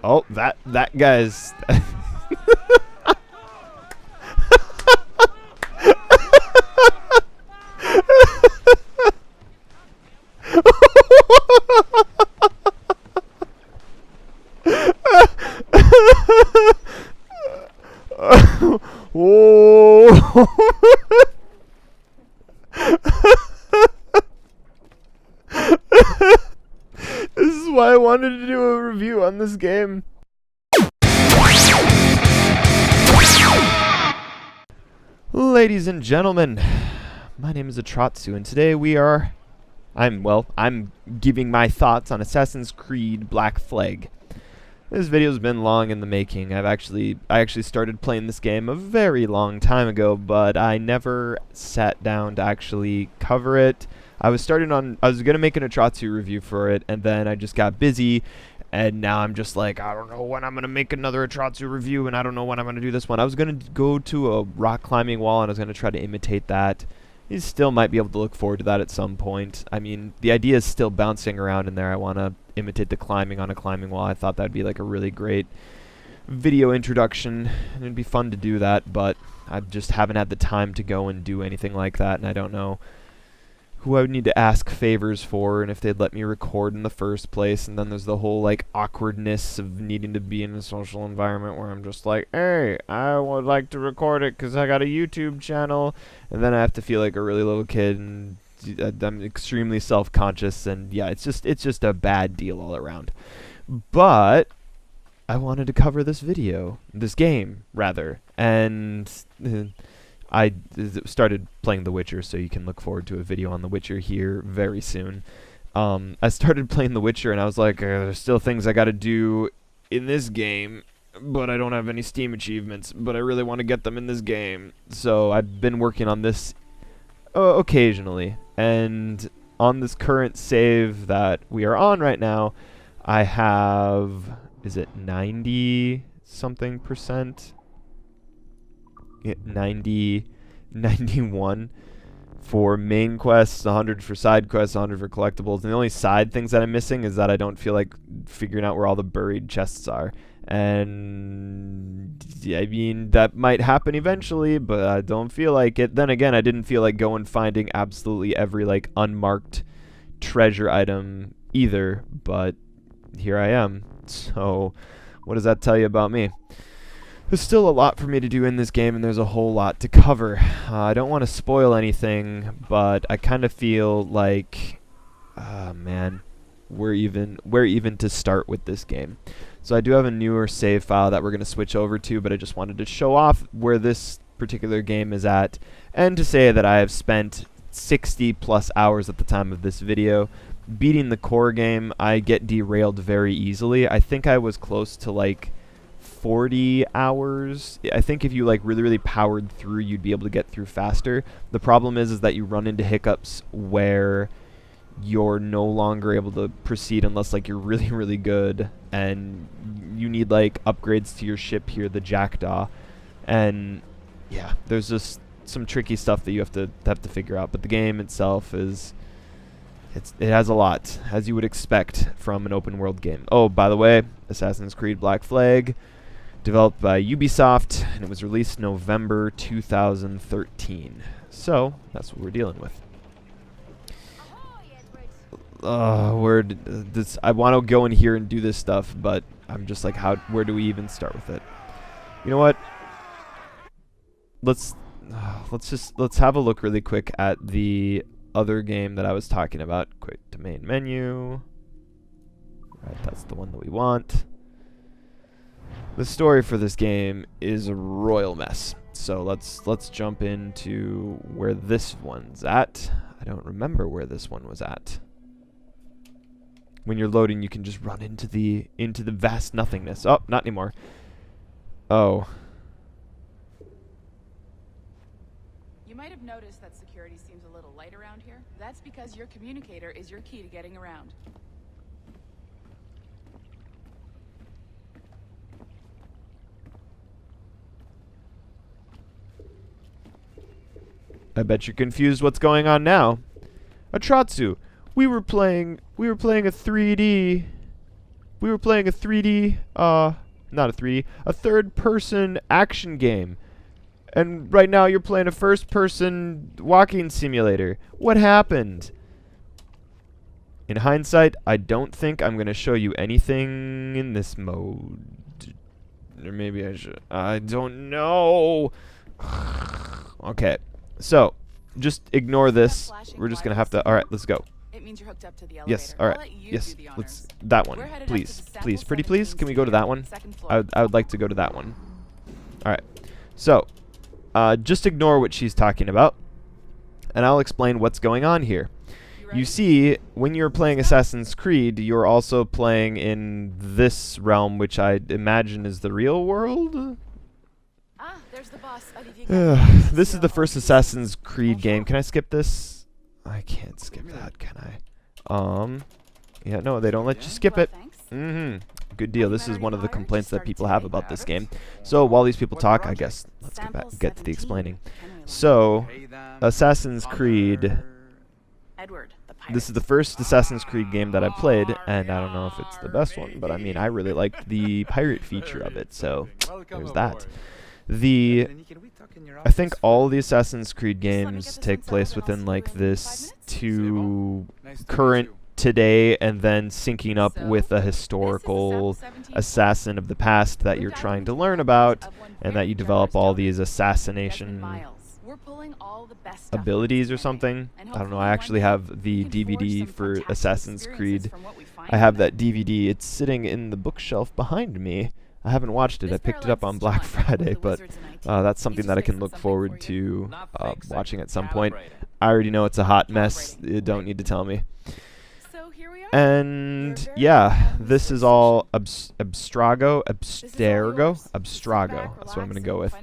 Oh, that guy's. Whoa. This is why I wanted to do a review on this game. Ladies and gentlemen, my name is Atratzu, and today I'm giving my thoughts on Assassin's Creed Black Flag. This video's been long in the making. I actually started playing this game a very long time ago, but I never sat down to actually cover it. I was gonna make an Atratzu review for it, and then I just got busy, and now I'm just like, I don't know when I'm gonna make another Atratzu review, and I don't know when I'm gonna do this one. I was gonna go to a rock climbing wall, and I was gonna try to imitate that. You still might be able to look forward to that at some point. I mean, the idea is still bouncing around in there. I want to imitate the climbing on a climbing wall. I thought that'd be like a really great video introduction, and it'd be fun to do that, but I just haven't had the time to go and do anything like that, and I don't know who I would need to ask favors for and if they'd let me record in the first place. And then there's the whole like awkwardness of needing to be in a social environment where I'm just like, hey, I would like to record it because I got a YouTube channel, and then I have to feel like a really little kid, and I'm extremely self-conscious, and yeah, it's just a bad deal all around. But I wanted to cover this game rather, and I started playing The Witcher, so you can look forward to a video on The Witcher here very soon. I started playing The Witcher, and I was like, there's still things I gotta do in this game, but I don't have any Steam achievements, but I really want to get them in this game. So I've been working on this occasionally, and on this current save that we are on right now, I have, is it 90 something percent? 91 for main quests, 100 for side quests, 100 for collectibles, and the only side things that I'm missing is that I don't feel like figuring out where all the buried chests are. And I mean, that might happen eventually, but I don't feel like it. Then again, I didn't feel like going finding absolutely every like unmarked treasure item either, but here I am. So what does that tell you about me? There's still a lot for me to do in this game, and there's a whole lot to cover. I don't want to spoil anything, but I kind of feel like, man, where even to start with this game. So I do have a newer save file that we're going to switch over to, but I just wanted to show off where this particular game is at, and to say that I have spent 60 plus hours at the time of this video beating the core game. I get derailed very easily. I think I was close to like 40 hours. I think if you like really powered through, you'd be able to get through faster. The problem is that you run into hiccups where you're no longer able to proceed unless like you're really good, and you need like upgrades to your ship here, the Jackdaw, and yeah, there's just some tricky stuff that you have to figure out. But the game itself is it has a lot, as you would expect from an open world game. Oh, by the way, Assassin's Creed Black Flag, developed by Ubisoft, and it was released November 2013. So that's what we're dealing with. I want to go in here and do this stuff, but I'm just like, where do we even start with it? You know what? Let's have a look really quick at the other game that I was talking about. Quick to main menu. Right, that's the one that we want. The story for this game is a royal mess. So let's jump into where this one's at. I don't remember where this one was at. When you're loading, you can just run into the vast nothingness. Oh, not anymore. Oh. You might have noticed that security seems a little light around here. That's because your communicator is your key to getting around. I bet you're confused what's going on now. Atratzu, we were playing a 3D We were playing a 3D, not a 3D, a third-person action game. And right now you're playing a first-person walking simulator. What happened? In hindsight, I don't think I'm going to show you anything in this mode. Or maybe I should. I don't know. Okay. So, just ignore this. We're just going to have to... Alright, let's go. It means you're hooked up to the elevator. Yes, alright. Yes, let's... That one. Please. Please. Pretty please? Can we go to that one? I would like to go to that one. Alright. So, just ignore what she's talking about. And I'll explain what's going on here. You see, when you're playing Assassin's Creed, you're also playing in this realm, which I imagine is the real world? Ah, there's the boss. This is the first Assassin's Creed game. Can I skip this? I can't skip that, can I? Yeah, no, they don't let you skip it. Good deal. This is one of the complaints that people have about this game. So, while these people talk, I guess, let's get to the explaining. So, Assassin's Creed... This is the first Assassin's Creed game that I played, and I don't know if it's the best one, but I mean, I really liked the pirate feature of it, so there's that. I think all the Assassin's Creed games take place within, like, this to current today, and then syncing up with a historical assassin of the past that you're trying to learn about, and that you develop all these assassination abilities or something. I don't know. I actually have the DVD for Assassin's Creed. I have that DVD. It's sitting in the bookshelf behind me. I haven't watched it. I picked it up on Black Friday, but that's something that I can look forward to watching at some point. I already know it's a hot mess. You don't need to tell me. And yeah, this is all Abstrago. Abstrago. That's what I'm gonna go with.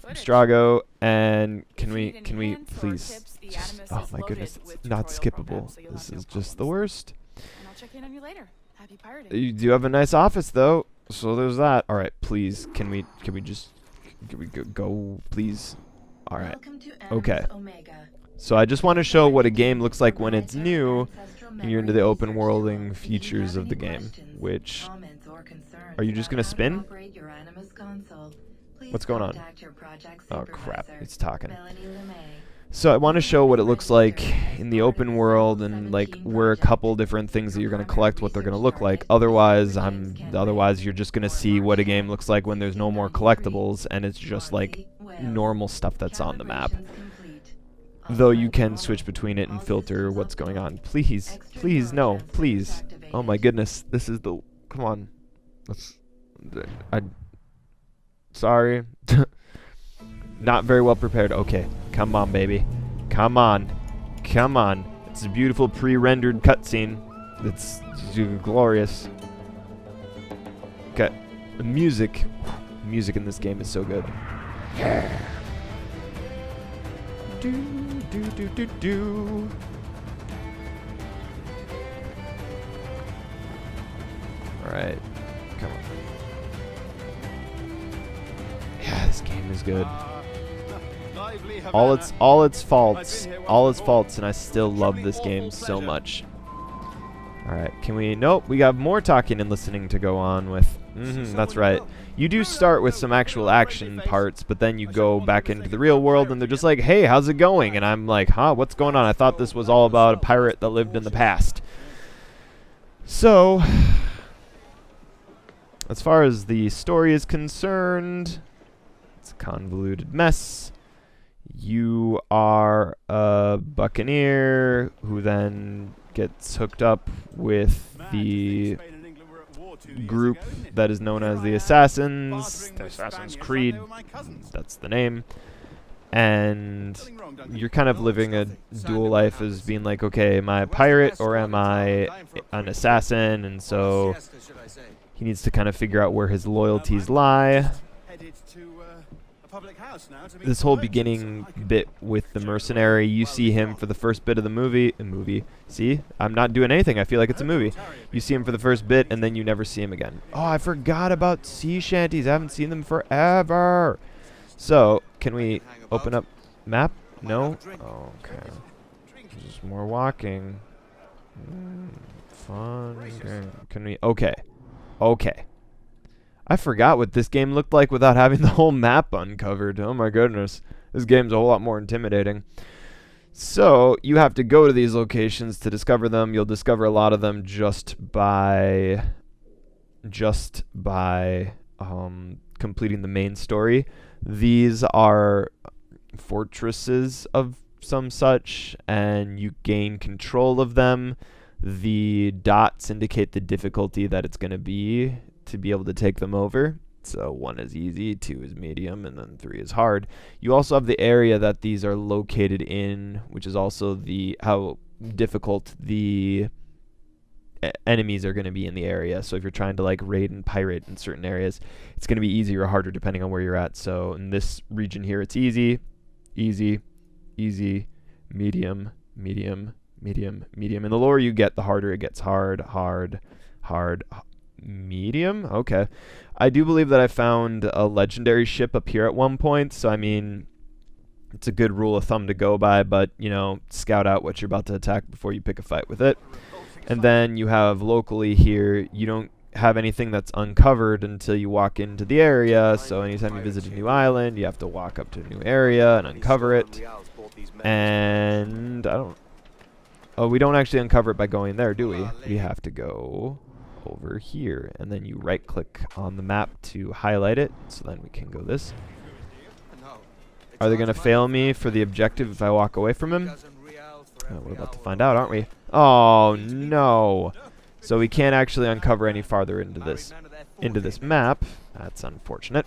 Abstrago, and can we please just, oh my goodness, it's not skippable. This is just the worst. You do have a nice office though, so there's that. All right, please, can we go please? All right, okay. So I just want to show what a game looks like when it's new and you're into the open worlding features of the game. Which, are you just gonna spin? What's going on? Oh crap, it's talking. So I want to show what it looks like in the open world, and like where a couple different things that you're going to collect, what they're going to look like. Otherwise you're just going to see what a game looks like when there's no more collectibles and it's just like normal stuff that's on the map. Though you can switch between it and filter what's going on. Please, please, no, please. Oh my goodness, this is the, come on. Sorry. Not very well prepared. Okay, come on, baby. Come on. Come on. It's a beautiful pre-rendered cutscene. It's glorious. Okay. The music in this game is so good. Do, do, do, do, do. Alright. Come on. Yeah, this game is good. All its faults, and I still love this game so much. Alright, can we... Nope, we got more talking and listening to go on with. That's right. You do start with some actual action parts, but then you go back into the real world, and they're just like, hey, how's it going? And I'm like, huh, what's going on? I thought this was all about a pirate that lived in the past. So, as far as the story is concerned, it's a convoluted mess. You are a buccaneer who then gets hooked up with the group that is known as the Assassins, the Assassin's Creed, that's the name. And you're kind of living a dual life as being like, okay, am I a pirate or am I an assassin? And so he needs to kind of figure out where his loyalties lie. This whole beginning bit with the mercenary, you see him for the first bit of the movie. See? I'm not doing anything. I feel like it's a movie. You see him for the first bit, and then you never see him again. Oh, I forgot about sea shanties. I haven't seen them forever. So, can we open up map? No? Oh, okay. Just more walking. Fun. Okay. Can we... Okay. Okay. I forgot what this game looked like without having the whole map uncovered. Oh my goodness. This game's a whole lot more intimidating. So, you have to go to these locations to discover them. You'll discover a lot of them just by completing the main story. These are fortresses of some such, and you gain control of them. The dots indicate the difficulty that it's going to be able to take them over. So 1 is easy, 2 is medium, and then 3 is hard. You also have the area that these are located in, which is also how difficult the enemies are going to be in the area. So if you're trying to like raid and pirate in certain areas, it's going to be easier or harder depending on where you're at. So in this region here, it's easy, easy, easy, medium, medium, medium, medium. And the lower you get, the harder it gets. Hard, hard, hard, medium. Okay. I do believe that I found a legendary ship up here at one point. So I mean, it's a good rule of thumb to go by, but you know, scout out what you're about to attack before you pick a fight with it. And then you have locally here, you don't have anything that's uncovered until you walk into the area. So anytime you visit a new island, you have to walk up to a new area and uncover it. And we don't actually uncover it by going there, do we? We have to go over here, and then you right click on the map to highlight it, so then we can go this. Are they gonna fail me for the objective if I walk away from him? We're about to find out, aren't we? Oh no! So we can't actually uncover any farther into this map. That's unfortunate.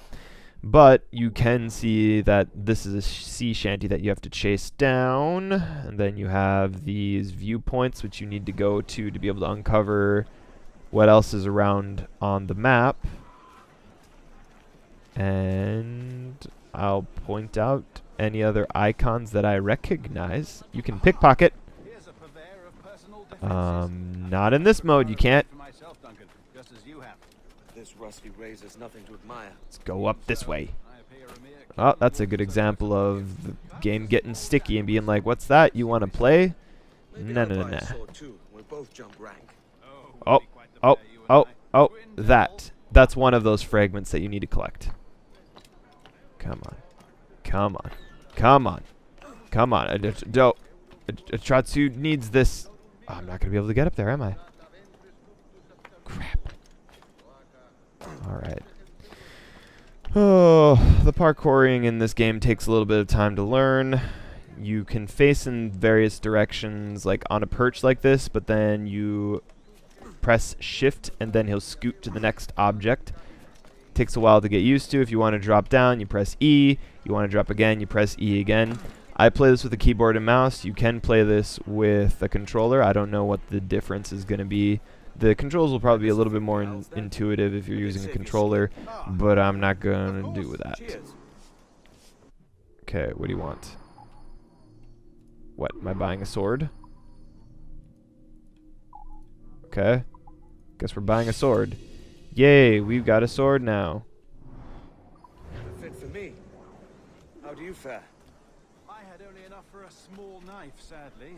But you can see that this is a sea shanty that you have to chase down, and then you have these viewpoints which you need to go to be able to uncover what else is around on the map. And I'll point out any other icons that I recognize. You can pickpocket. Not in this mode, you can't. Let's go up this way. Oh, that's a good example of the game getting sticky and being like, what's that? You want to play? No, no, no, no. Oh, oh, oh, oh, that's one of those fragments that you need to collect. Come on. Come on. Come on. Come on. Atratzu needs this. Oh, I'm not going to be able to get up there, am I? Crap. Alright. Oh, the parkouring in this game takes a little bit of time to learn. You can face in various directions, like on a perch like this, but then you press shift and then he'll scoot to the next object. Takes a while to get used to. If you want to drop down, you press E. You want to drop again, you press E again. I play this with a keyboard and mouse. You can play this with a controller. I don't know what the difference is going to be. The controls will probably be a little bit more intuitive if you're using a controller, but I'm not going to do that. Okay, what do you want? What, am I buying a sword? Okay. Guess we're buying a sword. Yay, we've got a sword now. Fit for me. How do you fare? I had only enough for a small knife, sadly.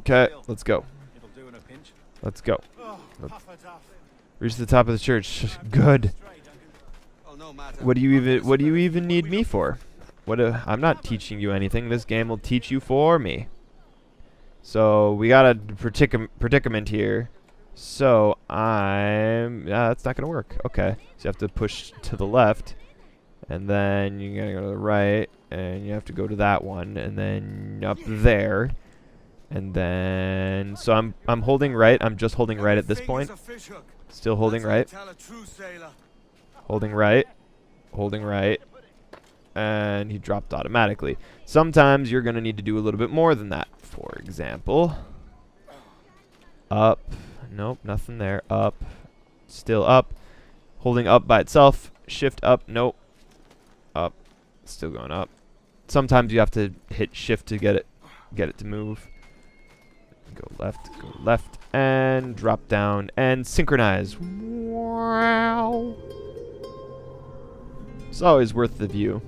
Okay, let's go. It'll do in a pinch. Let's go. Oh, Let's reach the top of the church. Good. What do you even need me for? I'm not teaching you anything. This game will teach you for me. So we got a predicament here. So that's not gonna work. Okay. So you have to push to the left, and then you gotta go to the right, and you have to go to that one, and then up there, and then so I'm holding right. I'm just holding right at this point. Still holding right. Holding right. Holding right. And he dropped automatically. Sometimes you're gonna need to do a little bit more than that. For example, up. Nope, nothing there. Up. Still up. Holding up by itself. Shift up. Nope. Up. Still going up. Sometimes you have to hit shift to get it to move. Go left, and drop down, and synchronize. Wow. It's always worth the view,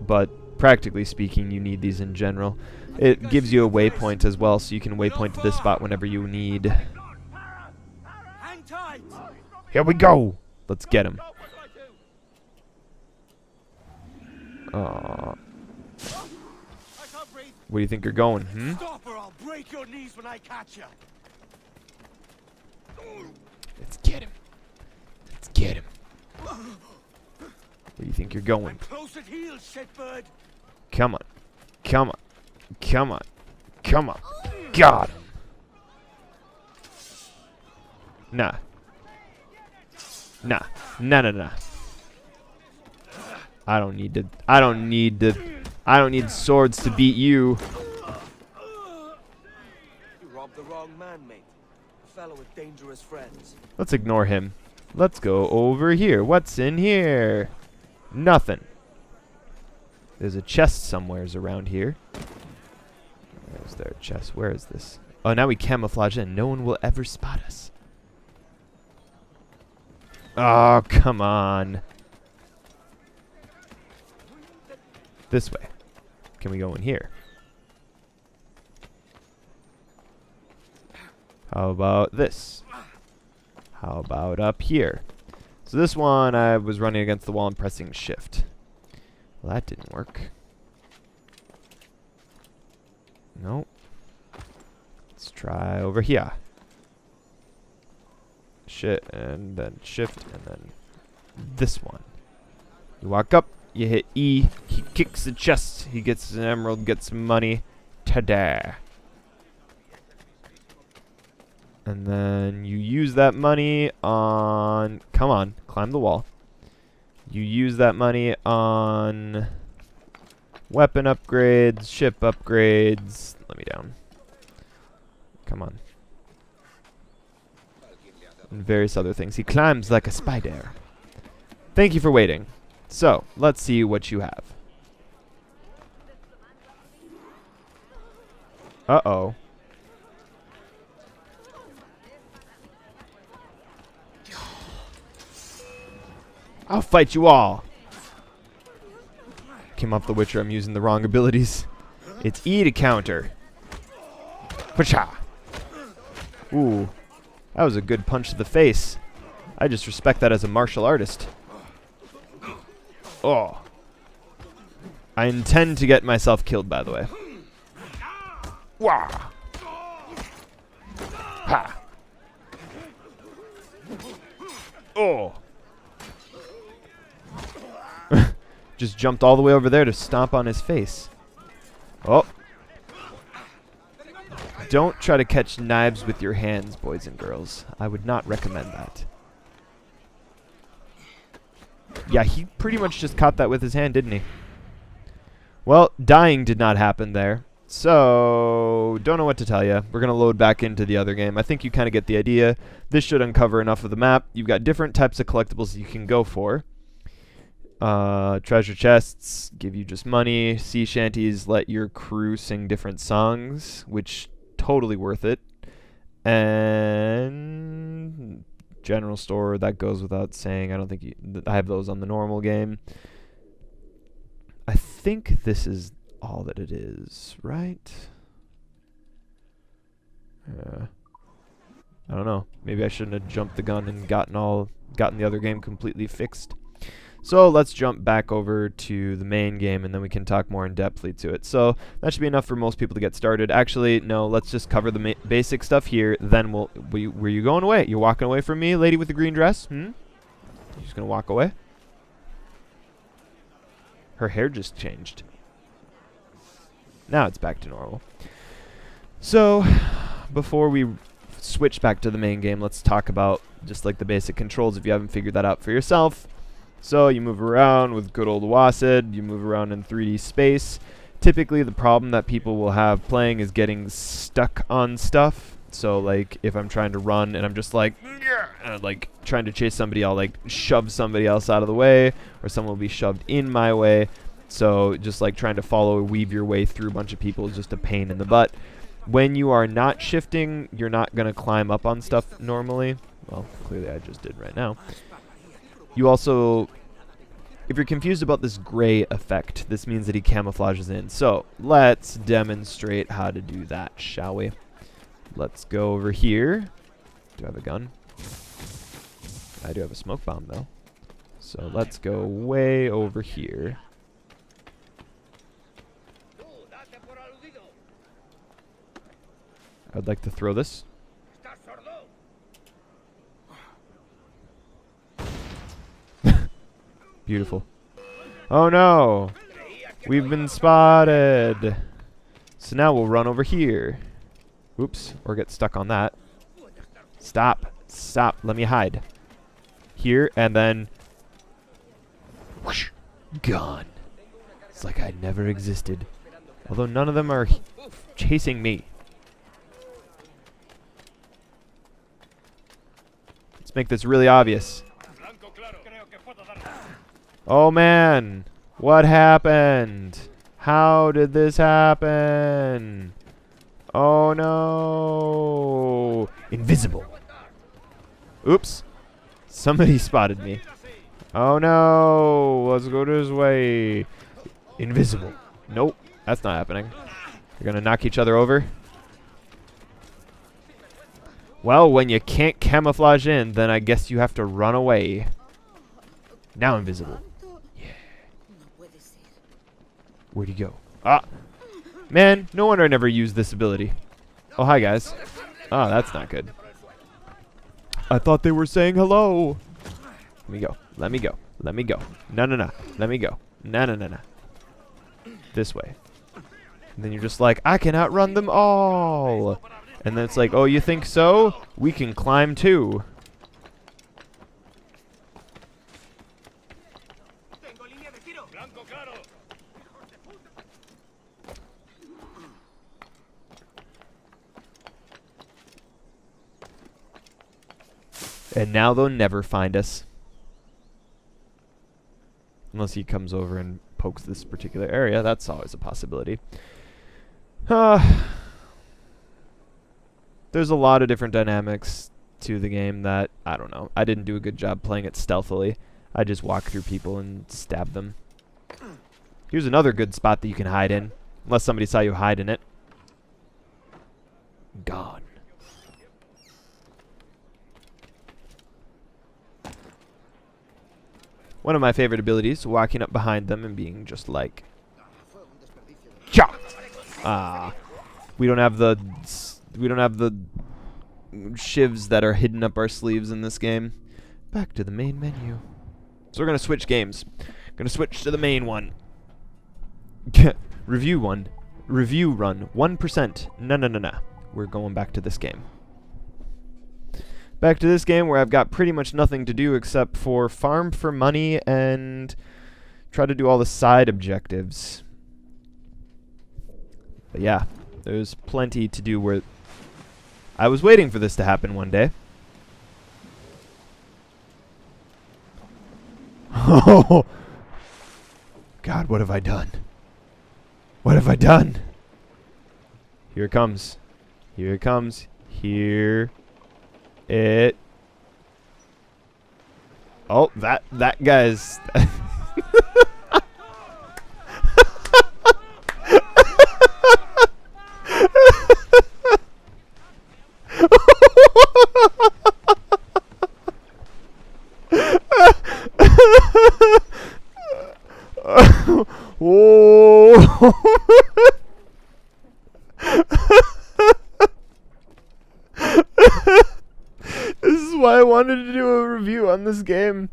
but practically speaking, you need these in general. It gives you a waypoint as well, so you can waypoint to this spot whenever you need. Here we go. Let's get him. Aw. Where do you think you're going? Hmm? Stop or I'll break your knees when I catch you. Let's get him. Let's get him. Where do you think you're going? Close at heels, shitbird. Come on. Come on. Come on. Come on. Got him. Nah. Nah. Nah, nah, nah. I don't need swords to beat you. You robbed the wrong man, mate. A fellow with dangerous friends. Let's ignore him. Let's go over here. What's in here? Nothing. There's a chest somewheres around here. Where's there a chest? Where is this? Oh, now we camouflage in. No one will ever spot us. Oh, come on. This way. Can we go in here? How about this? How about up here? So this one, I was running against the wall and pressing shift. Well, that didn't work. Nope. Let's try over here. Shit, and then shift, and then this one. You walk up, you hit E, he kicks the chest, he gets an emerald, gets money. Ta-da! And then you use that money on... Come on, climb the wall. You use that money on weapon upgrades, ship upgrades. Let me down. Come on. And various other things. He climbs like a spider. Thank you for waiting. So, let's see what you have. Uh-oh. I'll fight you all. Came off the Witcher. I'm using the wrong abilities. It's E to counter. Pacha. Ooh. That was a good punch to the face. I just respect that as a martial artist. Oh. I intend to get myself killed, by the way. Wah. Ha. Oh. Just jumped all the way over there to stomp on his face. Oh. Don't try to catch knives with your hands, boys and girls. I would not recommend that. Yeah, he pretty much just caught that with his hand, didn't he? Well, dying did not happen there. So, don't know what to tell you. We're going to load back into the other game. I think you kind of get the idea. This should uncover enough of the map. You've got different types of collectibles you can go for. Treasure chests give you just money. Sea shanties let your crew sing different songs, which totally worth it. And general store, that goes without saying. I don't think I have those on the normal game. I think this is all that it is, right? I don't know. Maybe I shouldn't have jumped the gun and gotten the other game completely fixed. So let's jump back over to the main game, and then we can talk more in depthly to it. So that should be enough for most people to get started. Actually, no, let's just cover the basic stuff here. Then were you going away? You're walking away from me, lady with the green dress? You're just gonna walk away? Her hair just changed. Now it's back to normal. So before we switch back to the main game, let's talk about just like the basic controls if you haven't figured that out for yourself. So you move around with good old WASD, you move around in 3D space. Typically the problem that people will have playing is getting stuck on stuff. So like if I'm trying to run and I'm just like, like trying to chase somebody, I'll like shove somebody else out of the way, or someone will be shoved in my way. So just like trying to follow or weave your way through a bunch of people is just a pain in the butt. When you are not shifting, you're not going to climb up on stuff normally. Well, clearly I just did right now. You also, if you're confused about this gray effect, this means that he camouflages in. So let's demonstrate how to do that, shall we? Let's go over here. Do I have a gun? I do have a smoke bomb, though. So let's go way over here. I'd like to throw this. Beautiful. Oh no! We've been spotted! So now we'll run over here. Oops, or get stuck on that. Stop. Stop. Let me hide. Here, and then... whoosh, gone. It's like I never existed. Although none of them are chasing me. Let's make this really obvious. Oh man! What happened? How did this happen? Oh no! Invisible. Oops. Somebody spotted me. Oh no! Let's go this way. Invisible. Nope. That's not happening. You're gonna knock each other over? Well, when you can't camouflage in, then I guess you have to run away. Now invisible. Yeah. Where'd he go? Ah! Man, no wonder I never used this ability. Oh, hi guys. Oh, that's not good. I thought they were saying hello. Let me go. Let me go. Let me go. No, no, no. Let me go. No, no, no, no. This way. And then you're just like, I can outrun them all. And then it's like, oh, you think so? We can climb too. And now they'll never find us. Unless he comes over and pokes this particular area. That's always a possibility. There's a lot of different dynamics to the game that, I don't know. I didn't do a good job playing it stealthily. I just walk through people and stab them. Here's another good spot that you can hide in. Unless somebody saw you hide in it. Gone. One of my favorite abilities, walking up behind them and being just like, cha! We don't have the shivs that are hidden up our sleeves in this game. Back to the main menu. So we're gonna switch games. Gonna switch to the main one. Review run 1%. No. We're going back to this game. Back to this game where I've got pretty much nothing to do except for farm for money and try to do all the side objectives. But yeah, there's plenty to do where I was waiting for this to happen one day. Oh, God, what have I done? What have I done? Here it comes. Here it comes. Here it. Oh, that guy's. Whoa. This is why I wanted to do a review on this game.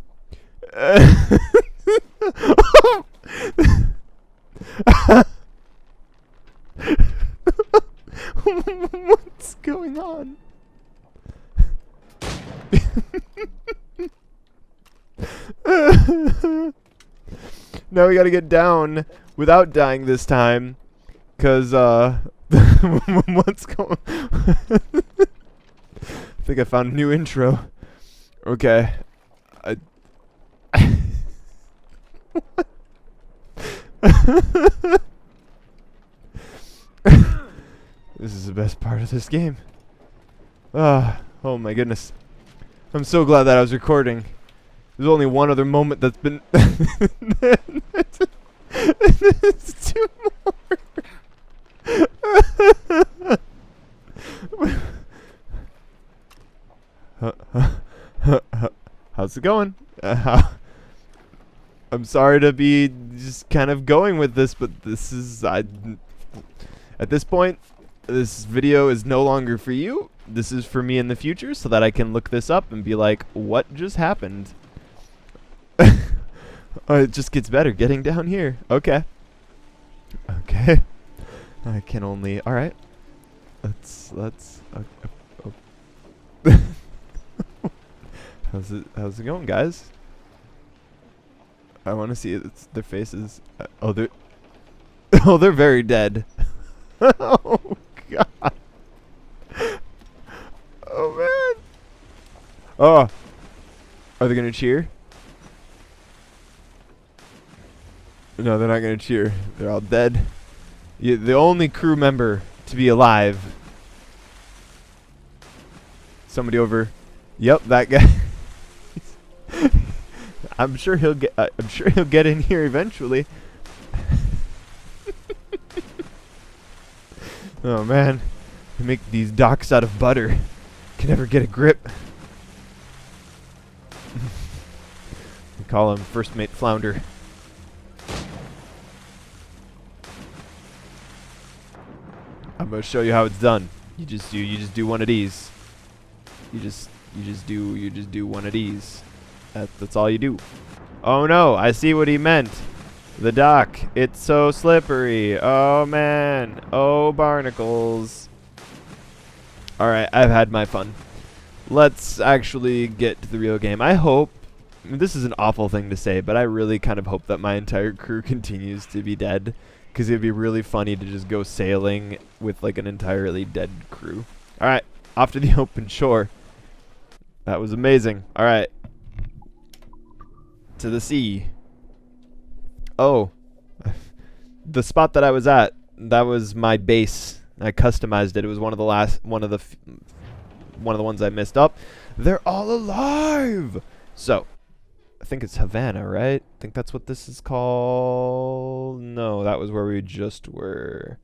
What's going on? Now we gotta get down without dying this time. Cause, what's going I think I found a new intro. Okay. This is the best part of this game. Oh my goodness. I'm so glad that I was recording. There's only one other moment that's been... There's two more. How's How's it going? I'm sorry to be just kind of going with this, but this is at this point, this video is no longer for you. This is for me in the future, so that I can look this up and be like, what just happened? Oh, it just gets better getting down here. Okay. Okay. I can only. All right. Let's. How's it going, guys? I want to see their faces. Oh, they're. Oh, they're very dead. Oh God. Oh man. Oh. Are they gonna cheer? No, they're not gonna cheer. They're all dead. The only crew member to be alive. Somebody over. Yep, that guy. I'm sure he'll get. I'm sure he'll get in here eventually. Oh man, they make these docks out of butter. Can never get a grip. We call him First Mate Flounder. I'm gonna show you how it's done. You just do one of these. You just do one of these. That's all you do. Oh no, I see what he meant. The dock. It's so slippery. Oh man. Oh barnacles. Alright, I've had my fun. Let's actually get to the real game. I hope, this is an awful thing to say, but I really kind of hope that my entire crew continues to be dead. Because it'd be really funny to just go sailing with like an entirely dead crew. Alright, off to the open shore. That was amazing. Alright. To the sea. Oh. The spot that I was at, that was my base. I customized it. It was one of the ones I missed up. They're all alive! So, I think it's Havana, right? I think that's what this is called. No, that was where we just were.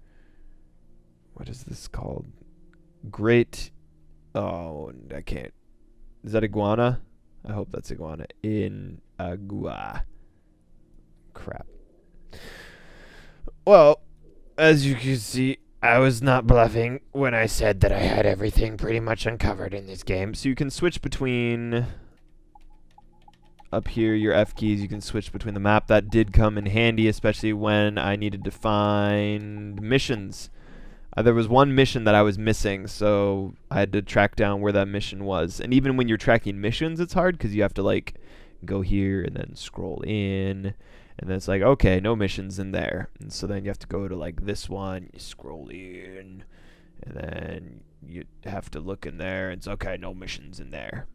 What is this called? Great. Oh, I can't. Is that iguana? I hope that's iguana. In Agua. Crap. Well, as you can see, I was not bluffing when I said that I had everything pretty much uncovered in this game. So you can switch between... Up here, your F keys, you can switch between the map. That did come in handy, especially when I needed to find missions. There was one mission that I was missing, so I had to track down where that mission was. And even when you're tracking missions, it's hard because you have to like go here and then scroll in. And then it's like, okay, no missions in there. And so then you have to go to like this one, you scroll in, and then you have to look in there. And it's okay, no missions in there.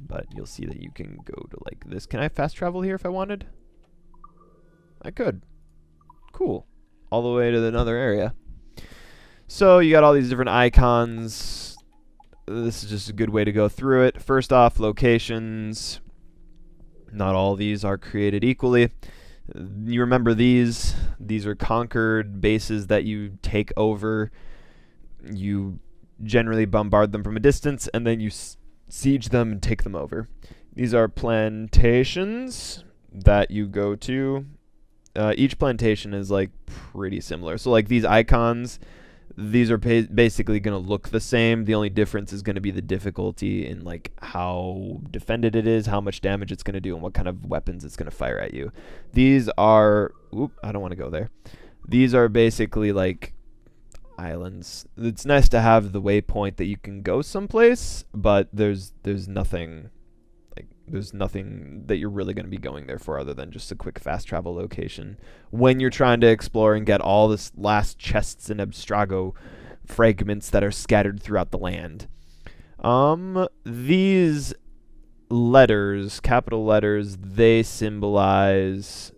But you'll see that you can go to like this. Can I fast travel here if I wanted? I could. Cool. All the way to another area. So you got all these different icons. This is just a good way to go through it. First off, locations. Not all these are created equally. You remember these. These are conquered bases that you take over. You generally bombard them from a distance, and then you siege them and take them over. These are plantations that you go to. Each plantation is like pretty similar. So like these icons, these are basically going to look the same. The only difference is going to be the difficulty in like how defended it is, how much damage it's going to do, and what kind of weapons it's going to fire at you. These are... Oop, I don't want to go there. These are basically like islands. It's nice to have the waypoint that you can go someplace, but there's nothing that you're really going to be going there for other than just a quick fast travel location when you're trying to explore and get all this last chests and abstrago fragments that are scattered throughout the land. These letters, capital letters, they symbolize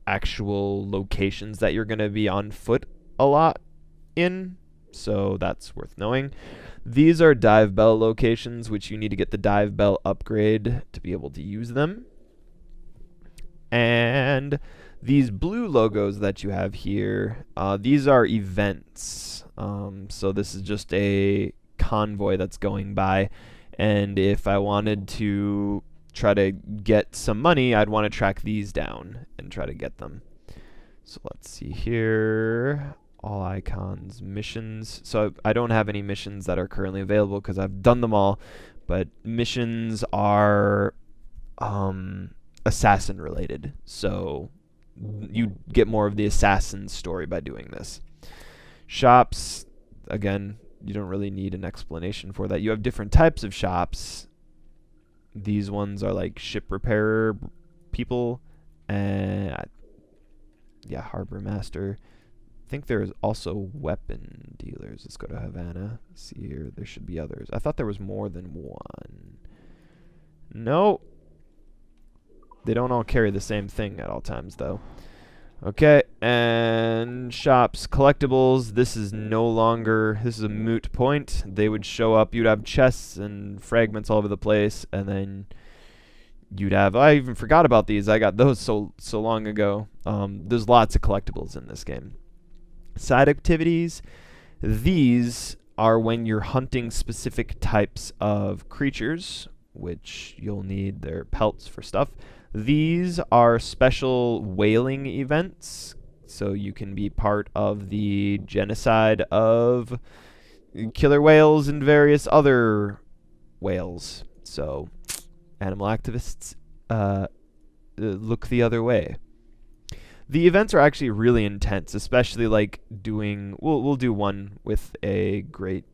actual locations that you're going to be on foot a lot in, so that's worth knowing. These are dive bell locations, which you need to get the dive bell upgrade to be able to use them. And these blue logos that you have here, these are events. So this is just a convoy that's going by, And if I wanted to try to get some money, I'd want to track these down and try to get them. So let's see here. All icons, missions. So I don't have any missions that are currently available because I've done them all. But missions are assassin related. So you get more of the assassin story by doing this. Shops, again, you don't really need an explanation for that. You have different types of shops. These ones are like ship repairer people, and yeah, harbor master. I think there's also weapon dealers. Let's go to Havana. Let's see here. There should be others. I thought there was more than one. No. They don't all carry the same thing at all times, though. Okay, and shops, collectibles. This is no longer, this is a moot point. They would show up, you'd have chests and fragments all over the place, and then you'd have, I even forgot about these. I got those so long ago. There's lots of collectibles in this game. Side activities, these are when you're hunting specific types of creatures, which you'll need their pelts for stuff. These are special whaling events, so you can be part of the genocide of killer whales and various other whales. So, animal activists, look the other way. The events are actually really intense, especially like doing, we'll do one with a great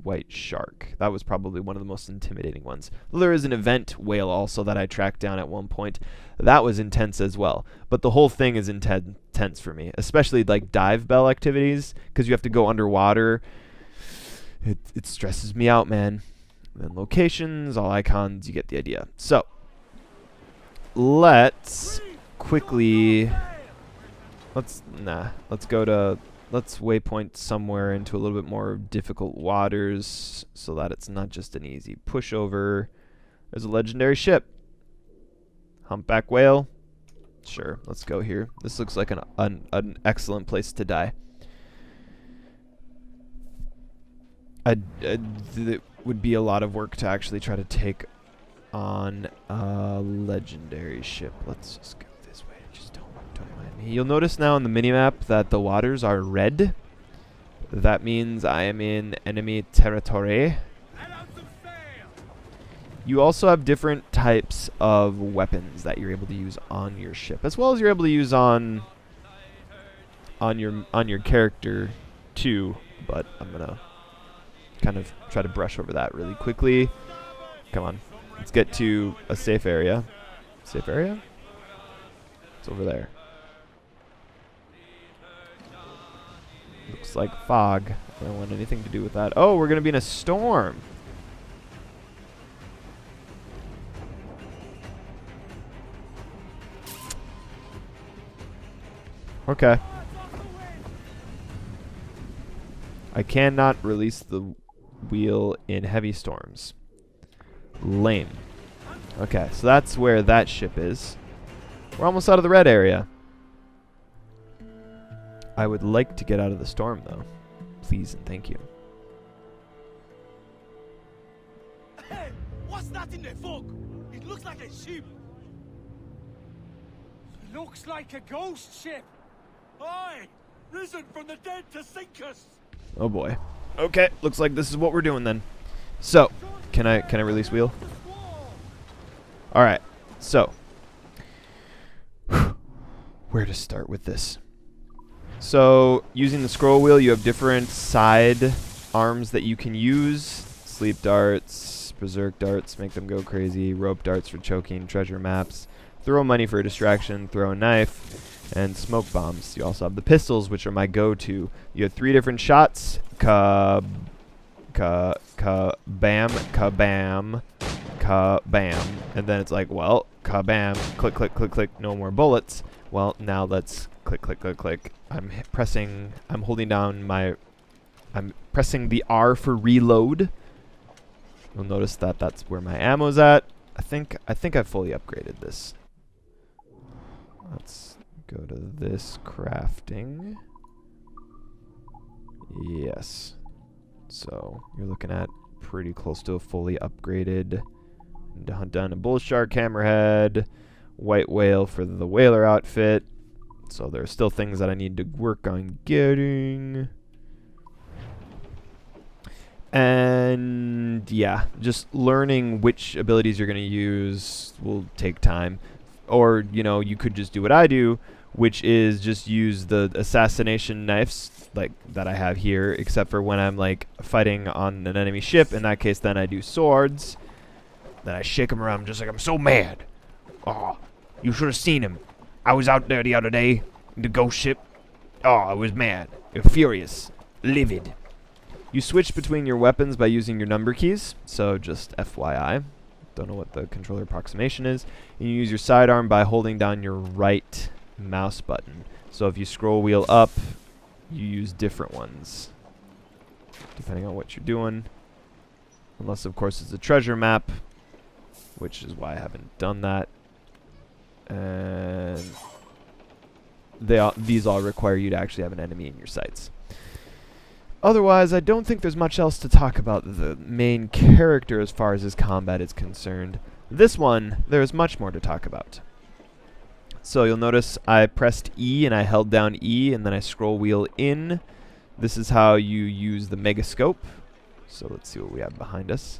white shark. That was probably one of the most intimidating ones. There is an event whale also that I tracked down at one point. That was intense as well. But the whole thing is intense for me, especially like dive bell activities, because you have to go underwater. It stresses me out, man. And then locations, all icons, you get the idea. So let's quickly let's waypoint somewhere into a little bit more difficult waters so that it's not just an easy pushover. There's a legendary ship. Humpback whale. Sure, let's go here. This looks like an excellent place to die. It would be a lot of work to actually try to take on a legendary ship. Let's just go this way. Just don't mind me. You'll notice now on the minimap that the waters are red. That means I am in enemy territory. You also have different types of weapons that you're able to use on your ship, as well as you're able to use on your character too. But I'm gonna kind of try to brush over that really quickly. Come on, let's get to a safe area. Safe area? It's over there. Looks like fog. I don't want anything to do with that. Oh, we're gonna be in a storm. Okay. I cannot release the wheel in heavy storms. Lame. Okay, so that's where that ship is. We're almost out of the red area. I would like to get out of the storm, though. Please and thank you. Hey, what's that in the fog? It looks like a ship. Looks like a ghost ship. Aye, risen from the dead to sink us. Oh boy. Okay, looks like this is what we're doing then. So, can I release wheel? All right. So, where to start with this? So, using the scroll wheel, you have different side arms that you can use. Sleep darts, berserk darts, make them go crazy, rope darts for choking, treasure maps, throw money for a distraction, throw a knife, and smoke bombs. You also have the pistols, which are my go-to. You have 3 different shots. Ka-bam, ka-bam, ka-bam. And then it's like, well, ka-bam, click, click, click, click, no more bullets. Well, now let's click, click, click, click. I'm holding down I'm pressing the R for reload. You'll notice that that's where my ammo's at. I think I've fully upgraded this. Let's go to this crafting. Yes. So you're looking at pretty close to a fully upgraded. Need to hunt down a bull shark, hammerhead, white whale for the whaler outfit. So there are still things that I need to work on getting. And yeah, just learning which abilities you're going to use will take time. Or, you know, you could just do what I do, which is just use the assassination knives like that I have here, except for when I'm like fighting on an enemy ship. In that case, then I do swords. Then I shake them around just like I'm so mad. Oh, you should have seen him. I was out there the other day, the ghost ship. Oh, I was mad, furious, livid. You switch between your weapons by using your number keys, so just FYI. Don't know what the controller approximation is. And you use your sidearm by holding down your right mouse button. So if you scroll wheel up, you use different ones, depending on what you're doing. Unless, of course, it's a treasure map, which is why I haven't done that. And these all require you to actually have an enemy in your sights. Otherwise, I don't think there's much else to talk about the main character as far as his combat is concerned. This one, there's much more to talk about. So you'll notice I pressed E and I held down E and then I scroll wheel in. This is how you use the megascope. So let's see what we have behind us.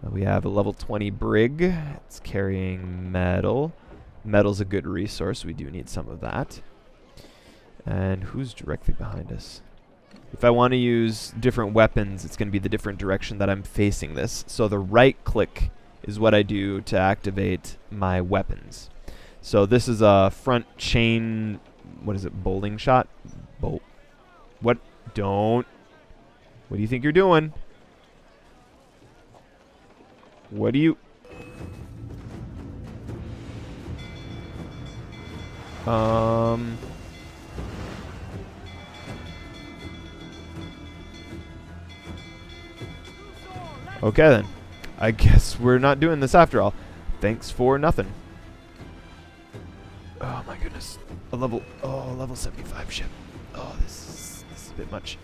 We have a level 20 brig. It's carrying metal. Metal's a good resource. We do need some of that. And who's directly behind us? If I want to use different weapons, it's going to be the different direction that I'm facing this. So the right click is what I do to activate my weapons. So this is a front chain, what is it, bowling shot? What? Don't. What do you think you're doing? What do you... Okay then. I guess we're not doing this after all. Thanks for nothing. Oh my goodness. Level 75 ship. Oh, this is a bit much.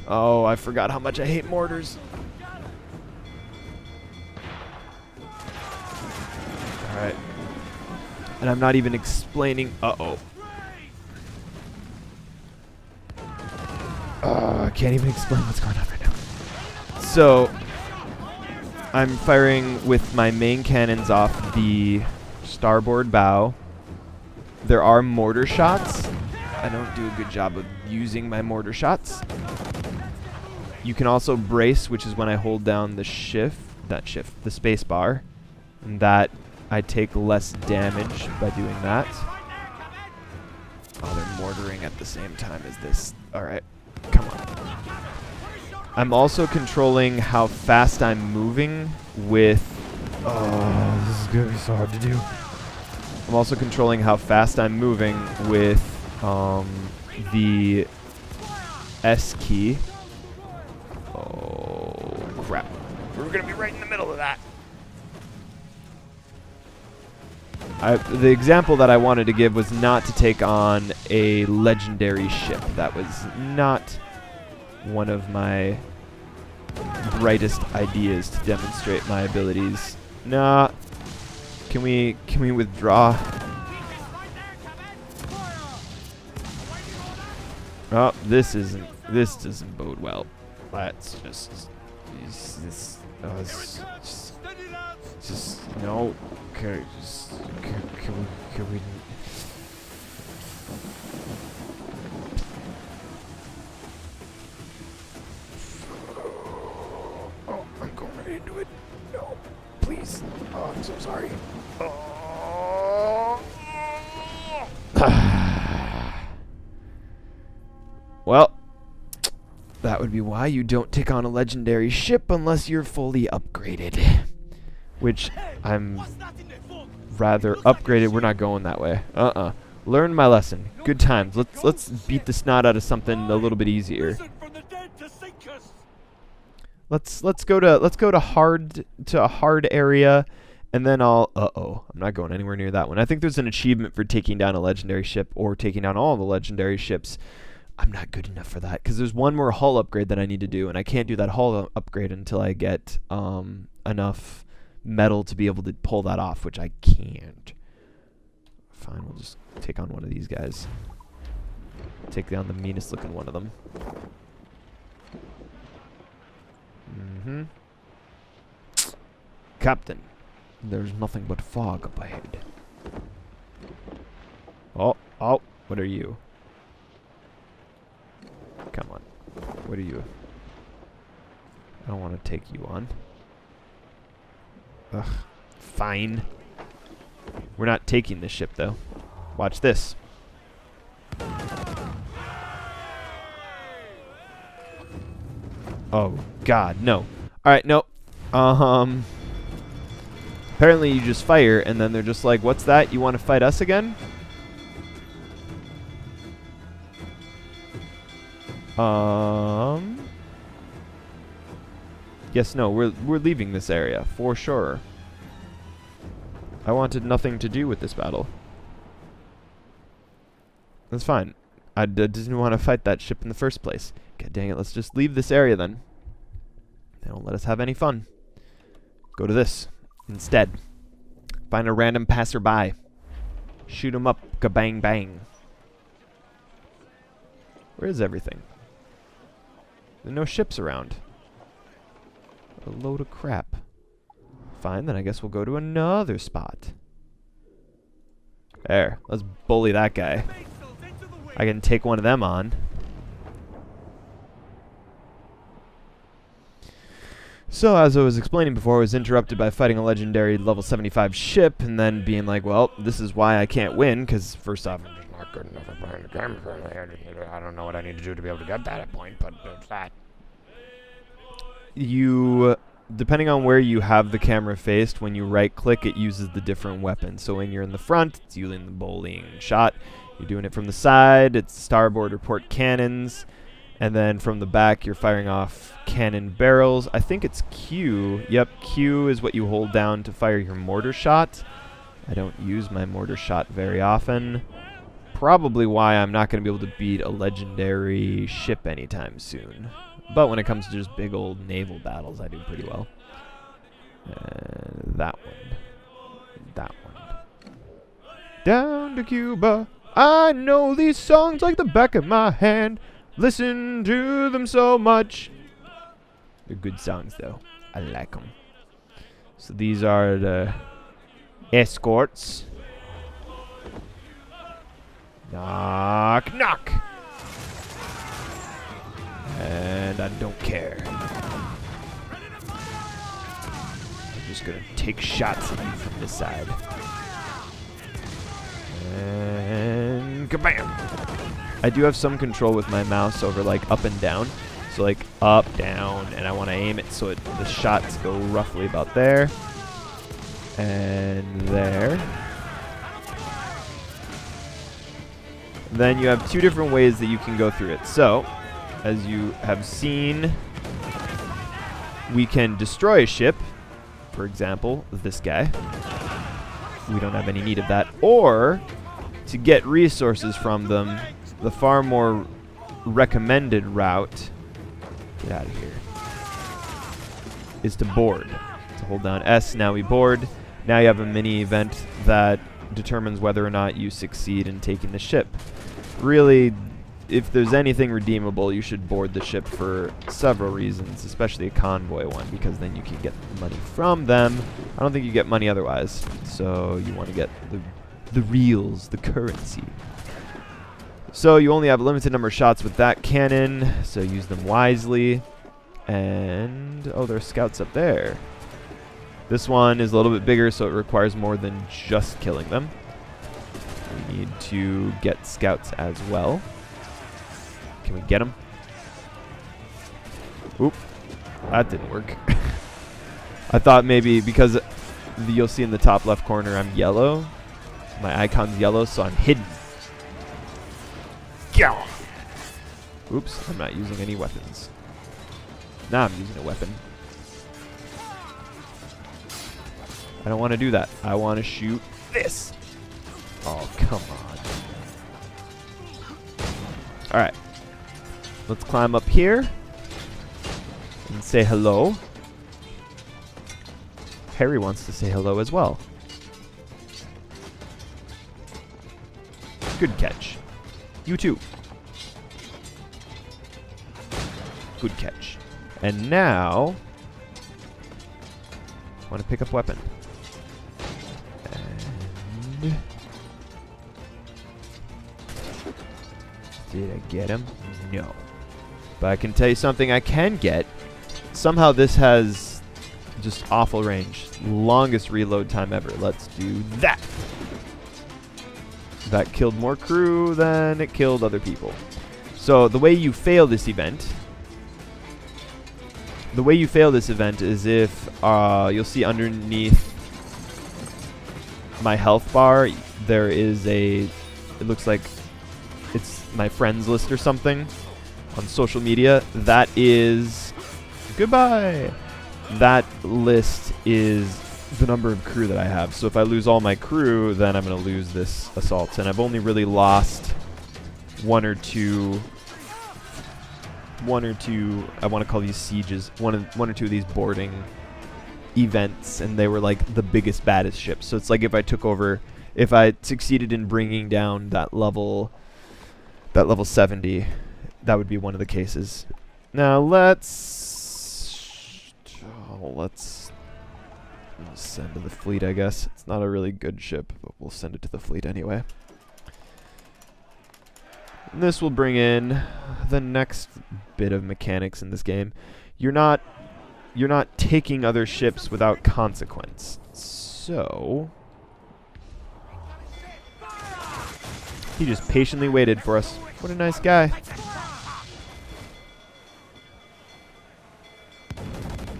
Oh, I forgot how much I hate mortars. Alright. And I'm not even explaining. Uh-oh. I can't even explain what's going on right now. So, I'm firing with my main cannons off the starboard bow. There are mortar shots. I don't do a good job of using my mortar shots. You can also brace, which is when I hold down the the space bar. And that I take less damage by doing that. Oh, they're mortaring at the same time as this. Alright, come on. I'm also controlling how fast I'm moving with... Oh, this is going to be so hard to do. I'm also controlling how fast I'm moving with the S key. Oh, crap. We're going to be right in the middle of that. The example that I wanted to give was not to take on a legendary ship. That was not one of my brightest ideas to demonstrate my abilities. Nah. Can we withdraw? Oh, this doesn't bode well. Let's just no. Okay, can we Oh, I'm going right into it. No, please. Oh, I'm so sorry. Oh. Well, that would be why you don't take on a legendary ship unless you're fully upgraded. Which I'm rather upgraded. We're not going that way. Learn my lesson. Good times. Let's beat the snot out of something a little bit easier. Let's go to a hard area, and then I'll... I'm not going anywhere near that one. I think there's an achievement for taking down a legendary ship or taking down all the legendary ships. I'm not good enough for that, because there's one more hull upgrade that I need to do, and I can't do that hull upgrade until I get enough metal to be able to pull that off, which I can't. Fine, we'll just take on one of these guys. Take down the meanest looking one of them. Mm-hmm. Captain, there's nothing but fog up ahead. Oh, what are you? Come on. What are you? I don't want to take you on. Ugh. Fine. We're not taking this ship, though. Watch this. Oh, God, no. Alright, no. Apparently you just fire, and then they're just like, what's that? You want to fight us again? Yes, no, we're leaving this area, for sure. I wanted nothing to do with this battle. That's fine. I didn't want to fight that ship in the first place. God dang it, let's just leave this area then. They don't let us have any fun. Go to this instead. Find a random passerby. Shoot him up, kabang bang. Where is everything? There are no ships around. What a load of crap. Fine, then I guess we'll go to another spot. There, let's bully that guy. I can take one of them on. So, as I was explaining before, I was interrupted by fighting a legendary level 75 ship, and then being like, well, this is why I can't win, because first off, I'm just not good enough at playing the game. I don't know what I need to do to be able to get that point, but it's that. Depending on where you have the camera faced, when you right-click, it uses the different weapons. So when you're in the front, it's using the bullying shot. You're doing it from the side, it's starboard or port cannons. And then from the back, you're firing off cannon barrels. I think it's Q. Yep, Q is what you hold down to fire your mortar shot. I don't use my mortar shot very often. Probably why I'm not going to be able to beat a legendary ship anytime soon. But when it comes to just big old naval battles, I do pretty well. That one. That one. Down to Cuba. I know these songs like the back of my hand. Listen to them so much. They're good songs, though. I like them. So these are the escorts. Knock, knock. And I don't care. I'm just gonna take shots at you from this side. And kabam! I do have some control with my mouse over like up and down. So like up, down, and I want to aim it so the shots go roughly about there. And there. Then you have two different ways that you can go through it. So, as you have seen, we can destroy a ship. For example, this guy. We don't have any need of that. Or, to get resources from them, the far more recommended route, get out of here, is to board. To hold down S, now we board. Now you have a mini event that determines whether or not you succeed in taking the ship. Really, if there's anything redeemable, you should board the ship for several reasons, especially a convoy one, because then you can get money from them. I don't think you get money otherwise, so you want to get the reals, the currency. So you only have a limited number of shots with that cannon, so use them wisely. And, oh, there are scouts up there. This one is a little bit bigger, so it requires more than just killing them. We need to get scouts as well. Can we get them? Oop, that didn't work. I thought maybe because you'll see in the top left corner I'm yellow. My icon's yellow, so I'm hidden. Yeah. Oops, I'm not using any weapons. Now I'm using a weapon. I don't want to do that. I want to shoot this. Oh, come on. Alright. Let's climb up here and say hello. Harry wants to say hello as well. Good catch. You too. Good catch. And now, I want to pick up weapon. And did I get him? No. But I can tell you something I can get. Somehow this has just awful range. Longest reload time ever. Let's do that. That killed more crew than it killed other people. So the way you fail this event... is if you'll see underneath my health bar, there is a... It looks like it's my friends list or something on social media. That is... Goodbye! That list is the number of crew that I have. So if I lose all my crew, then I'm going to lose this assault. And I've only really lost one or two, I want to call these sieges, one or two of these boarding events, and they were like the biggest, baddest ships. So it's like if I succeeded in bringing down that level 70, that would be one of the cases. Now let's send to the fleet, I guess. It's not a really good ship, but we'll send it to the fleet anyway. And this will bring in the next bit of mechanics in this game. You're not taking other ships without consequence. So he just patiently waited for us. What a nice guy.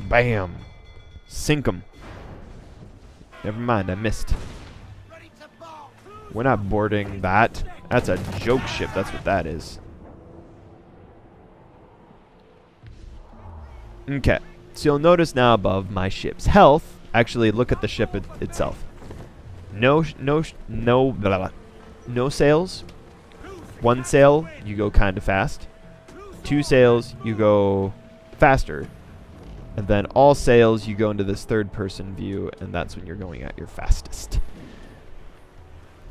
Bam. Sink him. Never mind, I missed. We're not boarding that. That's a joke ship, that's what that is. Okay, so you'll notice now above my ship's health, actually look at the ship itself. No sails. One sail, you go kind of fast. Two sails, you go faster. And then all sails, you go into this third-person view, and that's when you're going at your fastest.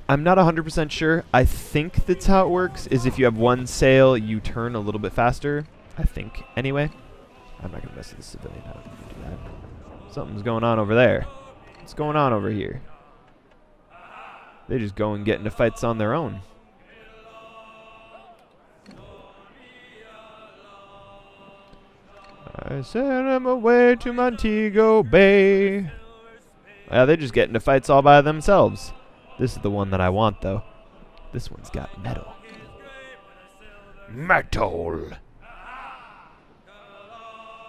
I'm not 100% sure. I think that's how it works, is if you have one sail, you turn a little bit faster. I think, anyway. I'm not going to mess with the civilian. I don't need to do that. Something's going on over there. What's going on over here? They just go and get into fights on their own. I sent him away to Montego Bay. Yeah, they just get into fights all by themselves. This is the one that I want, though. This one's got metal. Metal!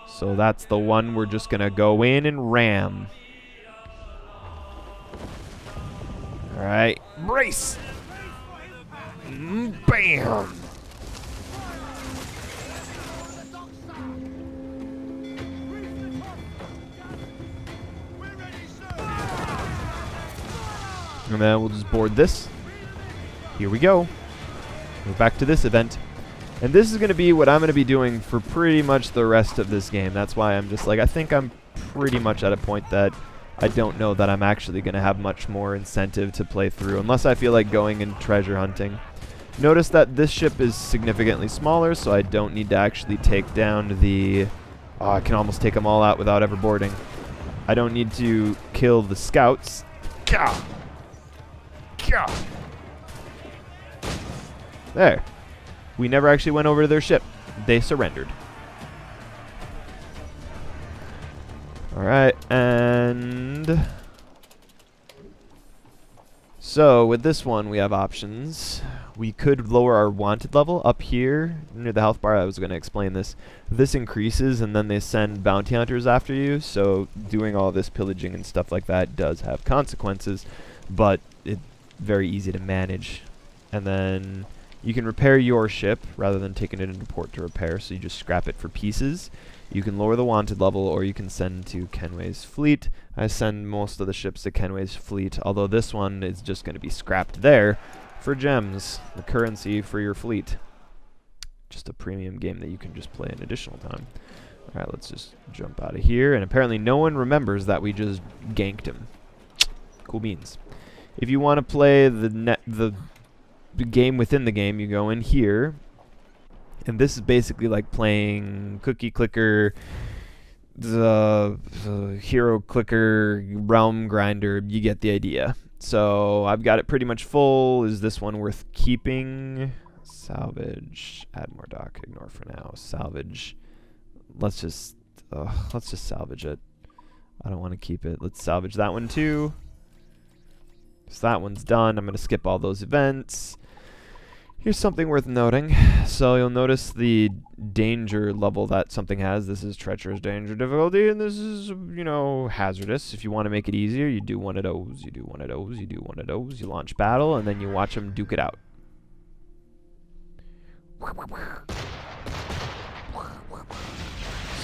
So that's the one we're just going to go in and ram. Alright. Brace! Bam! And then we'll just board this. Here we go. We're back to this event. And this is going to be what I'm going to be doing for pretty much the rest of this game. That's why I'm just like, I think I'm pretty much at a point that I don't know that I'm actually going to have much more incentive to play through, unless I feel like going and treasure hunting. Notice that this ship is significantly smaller, so I don't need to actually take down the... Oh, I can almost take them all out without ever boarding. I don't need to kill the scouts. Gah! Gah! There. We never actually went over to their ship. They surrendered. Alright, and... So, with this one, we have options. We could lower our wanted level up here near the health bar. I was going to explain this. This increases, and then they send bounty hunters after you, so doing all this pillaging and stuff like that does have consequences, but it's very easy to manage. And then you can repair your ship rather than taking it into port to repair, so you just scrap it for pieces. You can lower the wanted level, or you can send to Kenway's fleet. I send most of the ships to Kenway's fleet, although this one is just going to be scrapped there for gems, the currency for your fleet. just a premium game that you can just play an additional time. Alright, let's just jump out of here. And apparently no one remembers that we just ganked him. Cool beans. If you want to play the game within the game, you go in here. And this is basically like playing Cookie Clicker, the Hero Clicker, Realm Grinder. You get the idea. So I've got it pretty much full. Is this one worth keeping? Salvage. Add more dock. Ignore for now. Salvage. Let's just salvage it. I don't want to keep it. Let's salvage that one too. So that one's done. I'm going to skip all those events. Here's something worth noting. So you'll notice the danger level that something has. This is treacherous danger difficulty, and this is, you know, hazardous. If you want to make it easier, you do one of those, you do one of those, you do one of those, you launch battle, and then you watch them duke it out.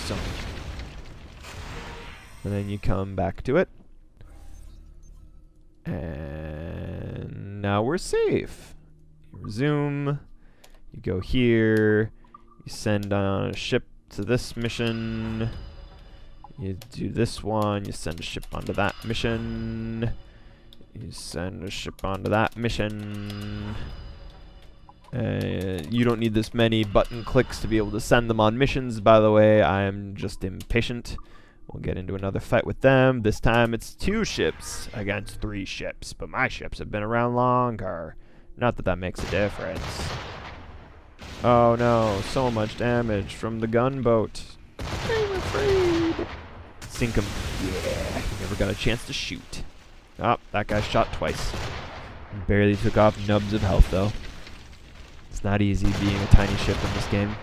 So. And then you come back to it. And now we're safe. Resume, you go here, you send on a ship to this mission, you do this one, you send a ship onto that mission, you send a ship onto that mission. You don't need this many button clicks to be able to send them on missions, by the way. I am just impatient. We'll get into another fight with them. This time it's 2 ships against 3 ships, but my ships have been around longer. Not that that makes a difference. Oh no, so much damage from the gunboat. I'm afraid. Sink him. Yeah, he never got a chance to shoot. Oh, that guy shot twice. Barely took off nubs of health though. It's not easy being a tiny ship in this game.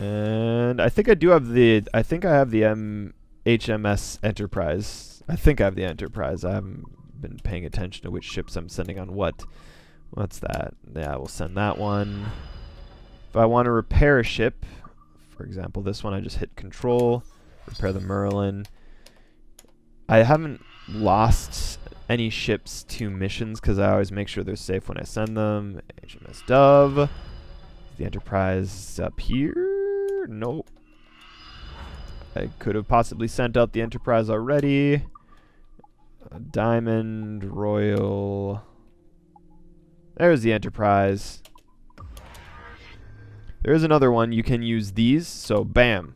And I think I do have the, I have the HMS Enterprise. I think I have the Enterprise. I haven't been paying attention to which ships I'm sending on what. What's that? Yeah, we'll send that one. If I want to repair a ship, for example, this one, I just hit Control, repair the Merlin. I haven't lost any ships to missions because I always make sure they're safe when I send them. HMS Dove. The Enterprise up here? Nope. I could have possibly sent out the Enterprise already. Diamond, Royal. There's the Enterprise. There is another one. You can use these. So, bam.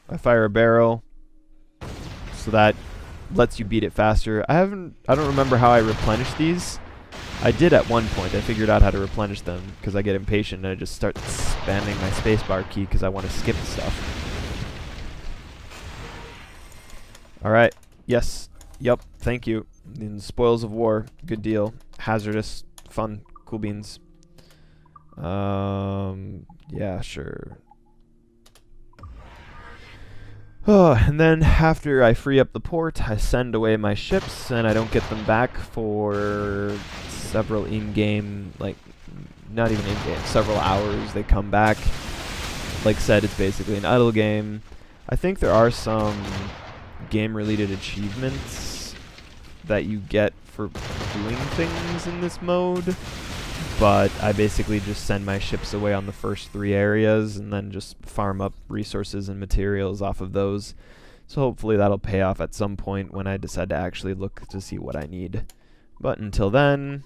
I fire a barrel. So that lets you beat it faster. I don't remember how I replenish these. I did at one point. I figured out how to replenish them because I get impatient and I just start spamming my spacebar key because I want to skip stuff. Alright. Yes. Yup. Thank you. And spoils of war. Good deal. Hazardous. Fun. Cool beans. Yeah, sure. Oh, and then after I free up the port, I send away my ships, and I don't get them back for several in-game, like, not even in-game, several hours. They come back. Like said, it's basically an idle game. I think there are some game-related achievements that you get for doing things in this mode, but I basically just send my ships away on the first 3 areas and then just farm up resources and materials off of those. So hopefully that'll pay off at some point when I decide to actually look to see what I need. But until then,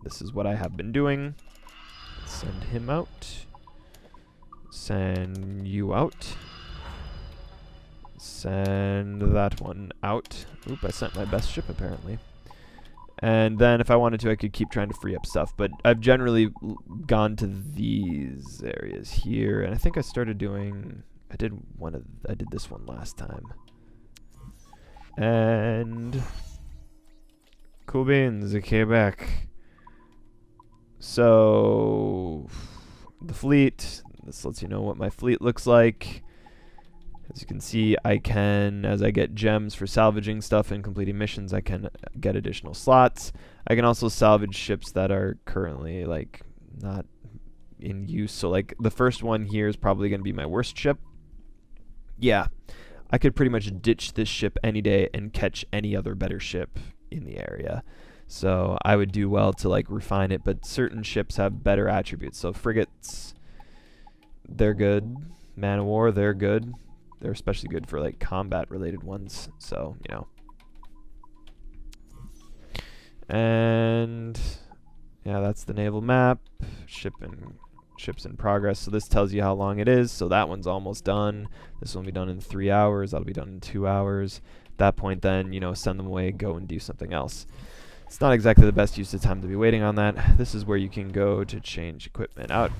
this is what I have been doing. Send him out. Send you out. Send that one out. Oop, I sent my best ship apparently. And then if I wanted to, I could keep trying to free up stuff. But I've generally gone to these areas here. And I think I started doing... I did this one last time. And... cool beans, it came back. So... the fleet. This lets you know what my fleet looks like. As you can see, I can, as I get gems for salvaging stuff and completing missions, I can get additional slots. I can also salvage ships that are currently, like, not in use. So, like, the first one here is probably going to be my worst ship. Yeah, I could pretty much ditch this ship any day and catch any other better ship in the area. So I would do well to like refine it, but certain ships have better attributes. So frigates, they're good. Man of war, they're good. They're especially good for like combat related ones. So, you know. And yeah, that's the naval map. Ships in progress. So this tells you how long it is. So that one's almost done. This will be done in 3 hours. That'll be done in 2 hours. At that point then, you know, send them away, go and do something else. It's not exactly the best use of time to be waiting on that. This is where you can go to change equipment out,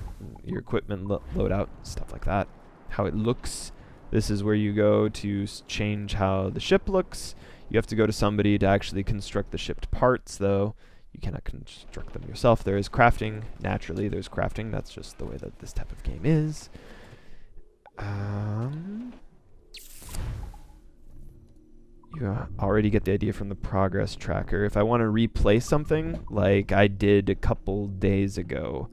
your equipment loadout, stuff like that. How it looks. This is where you go to change how the ship looks. You have to go to somebody to actually construct the shipped parts, though. You cannot construct them yourself. There is crafting. Naturally, there's crafting. That's just the way that this type of game is. You already get the idea from the progress tracker. If I want to replay something, like I did a couple days ago,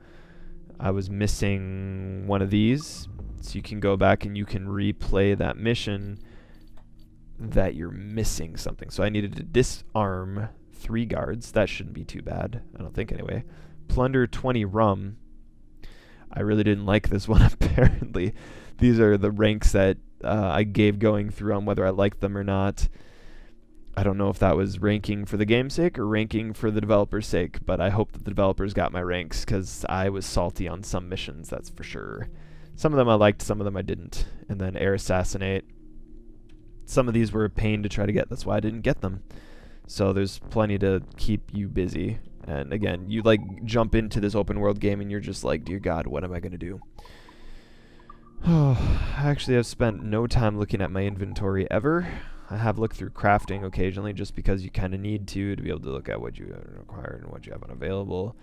I was missing one of these. So you can go back and you can replay that mission that you're missing something. So I needed to disarm 3 guards. That shouldn't be too bad. I don't think anyway. Plunder 20 rum. I really didn't like this one apparently. These are the ranks that I gave going through on whether I liked them or not. I don't know if that was ranking for the game's sake or ranking for the developer's sake, but I hope that the developers got my ranks because I was salty on some missions, that's for sure. Some of them I liked, some of them I didn't. And then air assassinate. Some of these were a pain to try to get, that's why I didn't get them. So there's plenty to keep you busy. And again, you like jump into this open world game and you're just like, dear God, what am I going to do? Oh, actually, I've spent no time looking at my inventory ever. I have looked through crafting occasionally just because you kind of need to be able to look at what you require and what you have unavailable.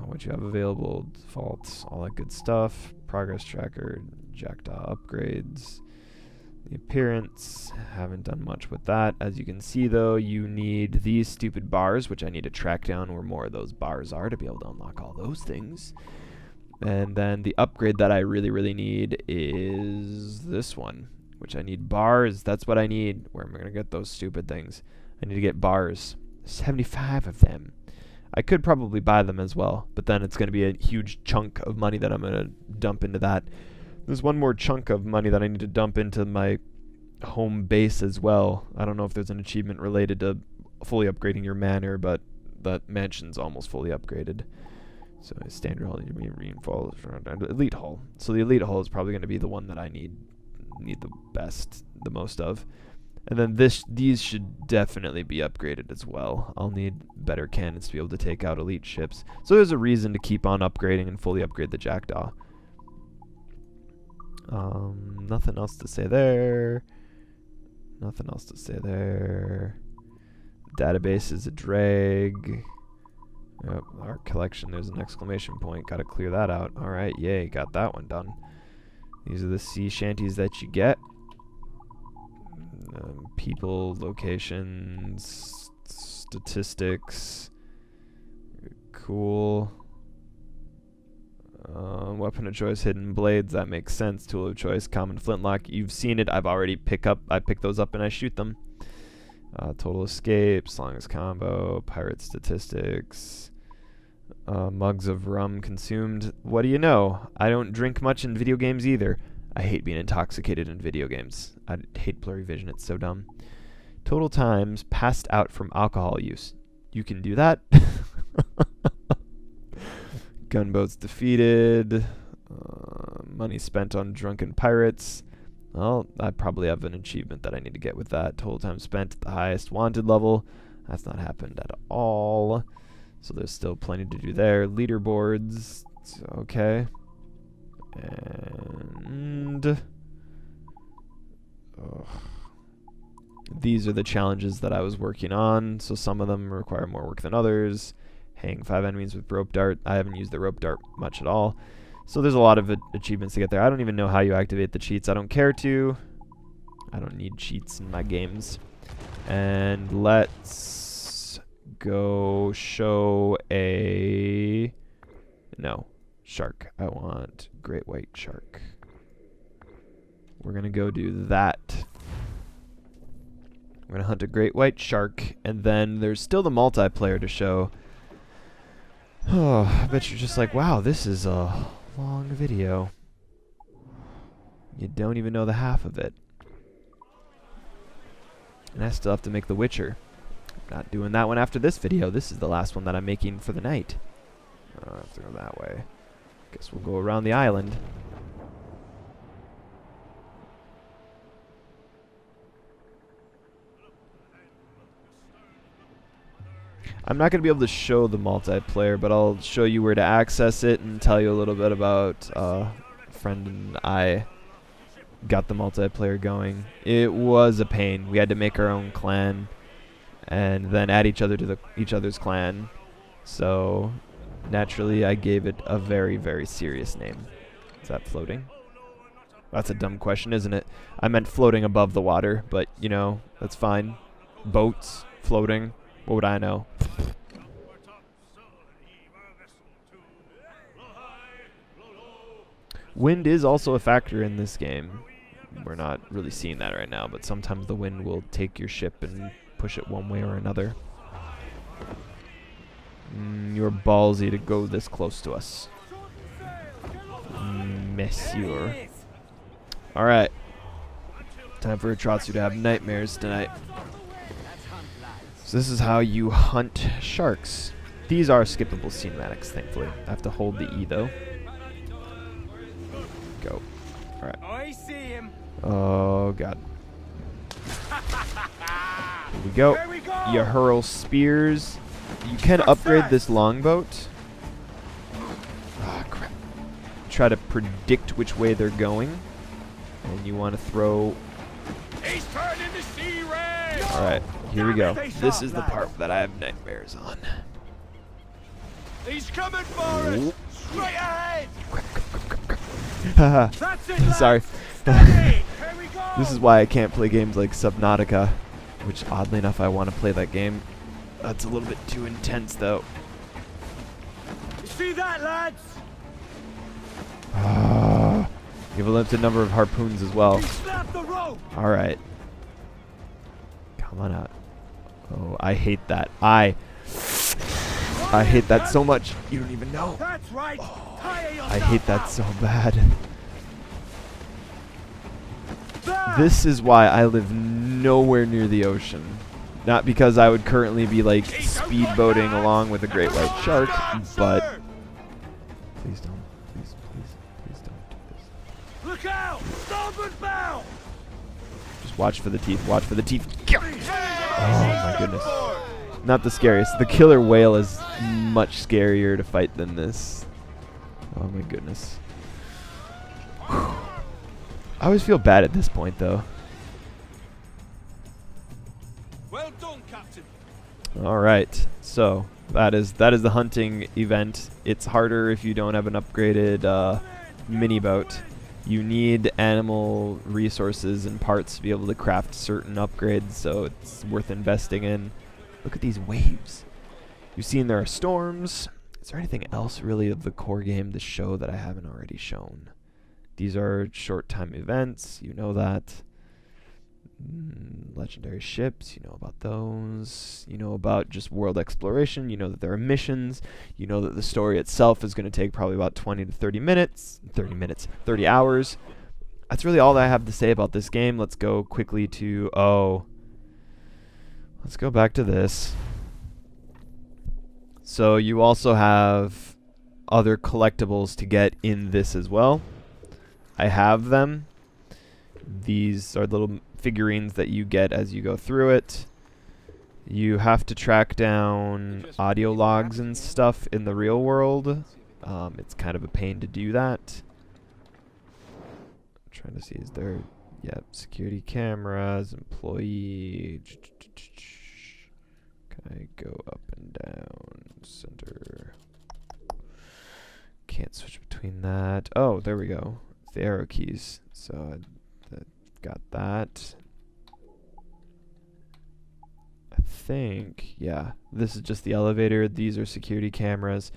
What you have available, defaults, all that good stuff. Progress tracker, jackdaw upgrades. The appearance, haven't done much with that. As you can see though, you need these stupid bars, which I need to track down where more of those bars are to be able to unlock all those things. And then the upgrade that I really need is this one, which I need bars. That's what I need. Where am I going to get those stupid things? I need to get bars. 75 of them. I could probably buy them as well, but then it's going to be a huge chunk of money that I'm going to dump into that. There's one more chunk of money that I need to dump into my home base as well. I don't know if there's an achievement related to fully upgrading your manor, but that mansion's almost fully upgraded. So standard hall, reinforce, elite hall. So the elite hall is probably going to be the one that I need the most of. And then these should definitely be upgraded as well. I'll need better cannons to be able to take out elite ships. So there's a reason to keep on upgrading and fully upgrade the jackdaw. Nothing else to say there. Nothing else to say there. Database is a drag. Yep, our collection, there's an exclamation point. Gotta clear that out. Alright, yay, got that one done. These are the sea shanties that you get. People, locations, statistics. Cool. Weapon of choice, hidden blades, that makes sense. Tool of choice, common flintlock. You've seen it. I've already I pick those up and I shoot them. Total escapes, longest combo, pirate statistics. Mugs of rum consumed. What do you know? I don't drink much in video games either. I hate being intoxicated in video games. I hate blurry vision. It's so dumb. Total times passed out from alcohol use. You can do that. Gunboats defeated. Money spent on drunken pirates. Well, I probably have an achievement that I need to get with that. Total time spent at the highest wanted level. That's not happened at all. So there's still plenty to do there. Leaderboards. Okay. And these are the challenges that I was working on. So some of them require more work than others. Hang 5 enemies with rope dart. I haven't used the rope dart much at all. So there's a lot of achievements to get there. I don't even know how you activate the cheats. I don't care to. I don't need cheats in my games. And let's go show a... No. Shark. I want great white shark. We're going to go do that. We're gonna hunt a great white shark, and then there's still the multiplayer to show. Oh, I bet you're just like, wow, this is a long video. You don't even know the half of it. And I still have to make The Witcher. Not doing that one after this video. This is the last one that I'm making for the night. I have to go that way. Guess we'll go around the island. I'm not going to be able to show the multiplayer, but I'll show you where to access it and tell you a little bit about a friend and I got the multiplayer going. It was a pain. We had to make our own clan and then add each other to each other's clan. So naturally I gave it a very, very serious name. Is that floating? That's a dumb question, isn't it? I meant floating above the water, but you know, that's fine. Boats, floating, what would I know? Wind is also a factor in this game. We're not really seeing that right now, but sometimes the wind will take your ship and push it one way or another. You're ballsy to go this close to us. Monsieur. Alright. Time for Atratzu to have nightmares tonight. So this is how you hunt sharks. These are skippable cinematics, thankfully. I have to hold the E though. Go. Alright. I see him. Oh god. Here we go. You hurl spears. You can upgrade this longboat. Ah, crap. Try to predict which way they're going. And you want to throw... He's turned into sea ray. Alright, here we go. This is the part that I have nightmares on. He's coming for us. Straight ahead. Haha. That's it. Sorry. Steady. Here we go. This is why I can't play games like Subnautica, which oddly enough I want to play that game. That's a little bit too intense though. You see that, lads? You have a limited number of harpoons as well. He snapped the rope. Alright. Come on out. Oh, I hate that. I hate that so much. You don't even know. That's right. I hate that so bad. This is why I live nowhere near the ocean. Not because I would currently be like speedboating along with a great white shark, but please don't. Please don't do this. Look out! Starboard bow! Just watch for the teeth. Watch for the teeth. Oh my goodness. Not the scariest. The killer whale is much scarier to fight than this. Oh my goodness. Whew. I always feel bad at this point though. Well done, Captain. Alright, so that is the hunting event. It's harder if you don't have an upgraded mini boat. You need animal resources and parts to be able to craft certain upgrades, so it's worth investing in. Look at these waves. You've seen there are storms. Is there anything else really of the core game to show that I haven't already shown? These are short time events, you know that. Legendary ships, you know about those. You know about just world exploration. You know that there are missions. You know that the story itself is going to take probably about 20 to 30 minutes. 30 hours. That's really all that I have to say about this game. Let's go quickly to... let's go back to this. So you also have other collectibles to get in this as well. I have them. These are little figurines that you get as you go through it. You have to track down audio logs and stuff in the real world. It's kind of a pain to do that. I'm trying to see, is there... Yep, security cameras, employee... Can I go up and down? Center... Can't switch between that. Oh, there we go. It's the arrow keys. So I got that. I think, yeah, this is just the elevator. These are security cameras.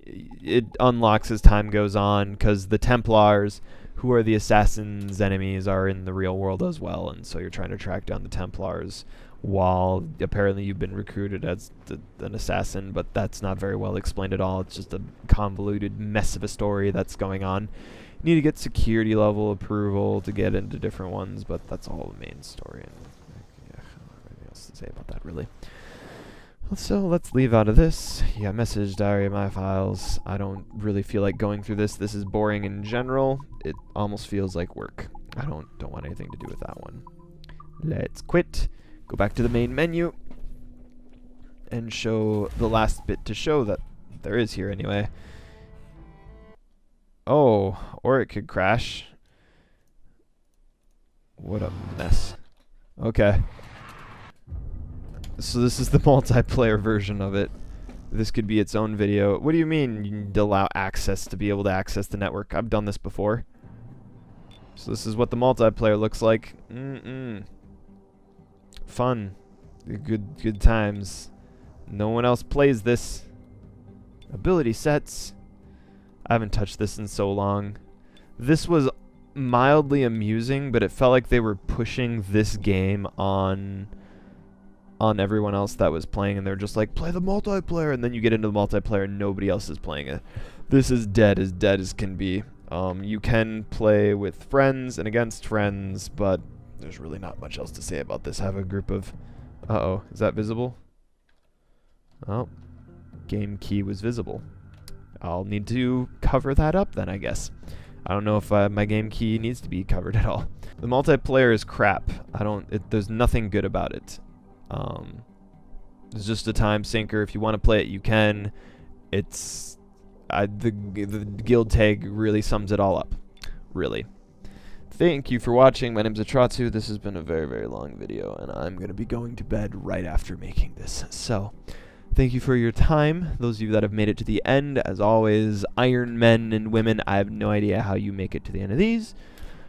It unlocks as time goes on because the Templars who are the assassins' enemies are in the real world as well, and so you're trying to track down the Templars while apparently you've been recruited as an assassin, but that's not very well explained at all. It's just a convoluted mess of a story that's going on. You need to get security level approval to get into different ones, but that's all the main story, and yeah, I don't have anything else to say about that really. So let's leave out of this. Yeah, message diary, my files. I don't really feel like going through this. This is boring in general. It almost feels like work. I don't want anything to do with that one. Let's quit. Go back to the main menu and show the last bit to show that there is here anyway. Oh, or it could crash. What a mess. Okay. So this is the multiplayer version of it. This could be its own video. What do you mean you need to allow access to be able to access the network? I've done this before. So this is what the multiplayer looks like. Fun. Good times. No one else plays this. Ability sets. I haven't touched this in so long. This was mildly amusing, but it felt like they were pushing this game on everyone else that was playing, and they're just like, play the multiplayer, and then you get into the multiplayer and nobody else is playing it. This is dead as can be. You can play with friends and against friends, but there's really not much else to say about this. I have a group of... Uh-oh, is that visible? Oh, game key was visible. I'll need to cover that up then, I guess. I don't know if my game key needs to be covered at all. The multiplayer is crap. There's nothing good about it. It's just a time sinker. If you want to play it, you can. It's the guild tag really sums it all up. Really. Thank you for watching. My name's Atratzu. This has been a very, very long video, and I'm going to be going to bed right after making this. So, thank you for your time. Those of you that have made it to the end, as always, Iron Men and women, I have no idea how you make it to the end of these.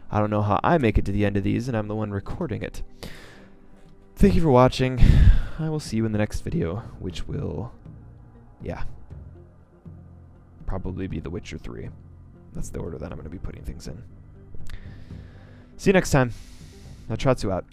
I don't know how I make it to the end of these, and I'm the one recording it. Thank you for watching. I will see you in the next video, which will, yeah, probably be The Witcher 3. That's the order that I'm going to be putting things in. See you next time. Atratzu out.